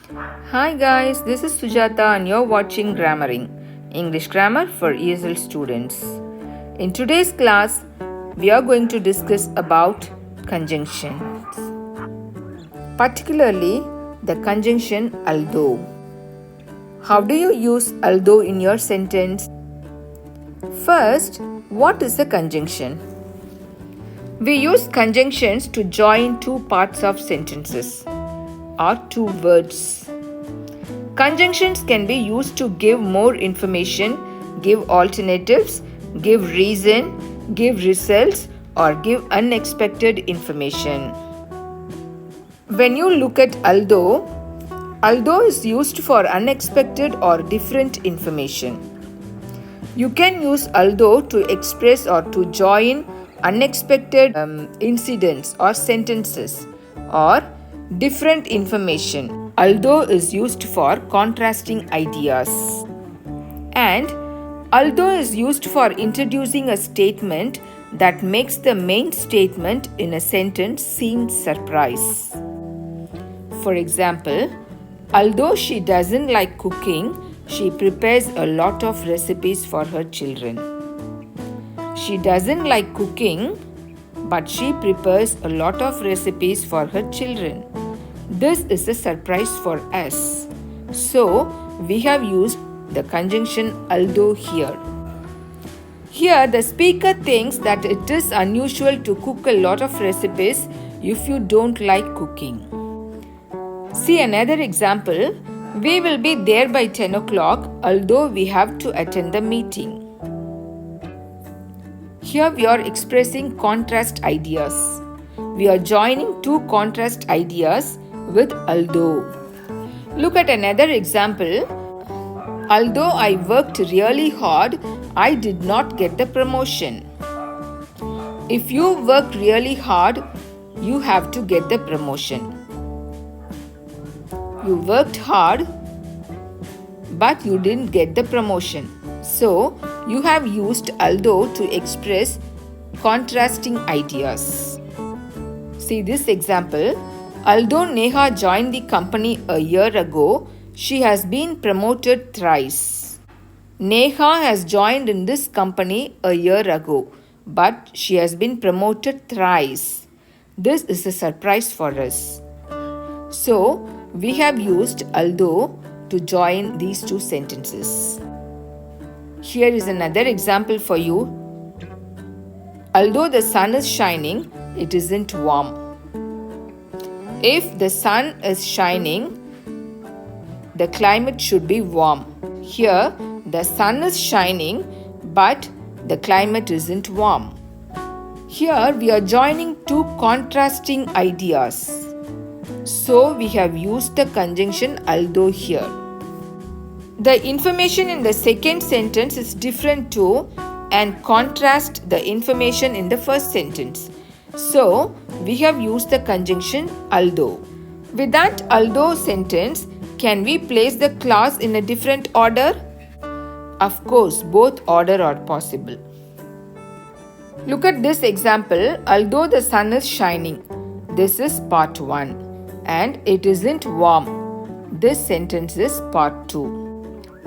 Hi guys, this is Sujata and you're watching GrmmarENG, English grammar for ESL students. In today's class, we are going to discuss about conjunctions, particularly the conjunction although. How do you use although in your sentence? First, what is a conjunction? We use conjunctions to join two parts of sentences or two words. Conjunctions can be used to give more information, give alternatives, give reason, give results, or give unexpected information. When you look at although is used for unexpected or different information. You can use although to express or to join unexpected incidents or sentences or different information. Although is used for contrasting ideas. And although is used for introducing a statement that makes the main statement in a sentence seem surprise. For example, although she doesn't like cooking, she prepares a lot of recipes for her children. She doesn't like cooking, but she prepares a lot of recipes for her children. This is a surprise for us. So, we have used the conjunction although here. Here, the speaker thinks that it is unusual to cook a lot of recipes if you don't like cooking. See another example. We will be there by 10 o'clock, although we have to attend the meeting. Here we are expressing contrast ideas. We are joining two contrast ideas with although. Look at another example. Although I worked really hard, I did not get the promotion. If you work really hard, you have to get the promotion. You worked hard, but you didn't get the promotion. So, you have used although to express contrasting ideas. See this example. Although Neha joined the company a year ago, she has been promoted thrice. Neha has joined in this company a year ago, but she has been promoted thrice. This is a surprise for us. So, we have used although to join these two sentences. Here is another example for you. Although the sun is shining, it isn't warm. If the sun is shining, the climate should be warm. Here, the sun is shining, but the climate isn't warm. Here, we are joining two contrasting ideas. So, we have used the conjunction although here. The information in the second sentence is different too and contrast the information in the first sentence. So, we have used the conjunction although. With that although sentence, can we place the clause in a different order? Of course, both order are possible. Look at this example. Although the sun is shining, this is part 1 and it isn't warm. This sentence is part 2.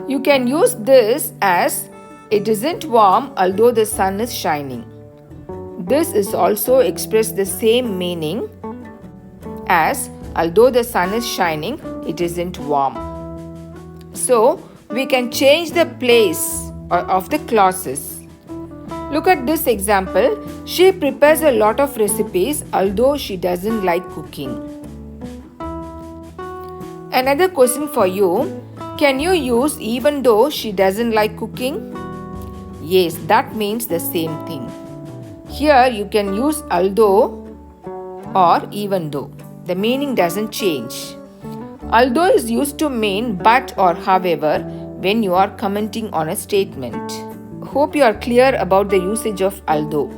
You can use this as it isn't warm although the sun is shining. This is also express the same meaning as although the sun is shining, it isn't warm. So, we can change the place of the clauses. Look at this example. She prepares a lot of recipes although she doesn't like cooking. Another question for you. Can you use even though she doesn't like cooking? Yes, that means the same thing. Here you can use although or even though. The meaning doesn't change. Although is used to mean but or however when you are commenting on a statement. Hope you are clear about the usage of although.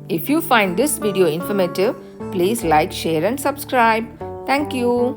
If you find this video informative, please like, share and subscribe. Thank you.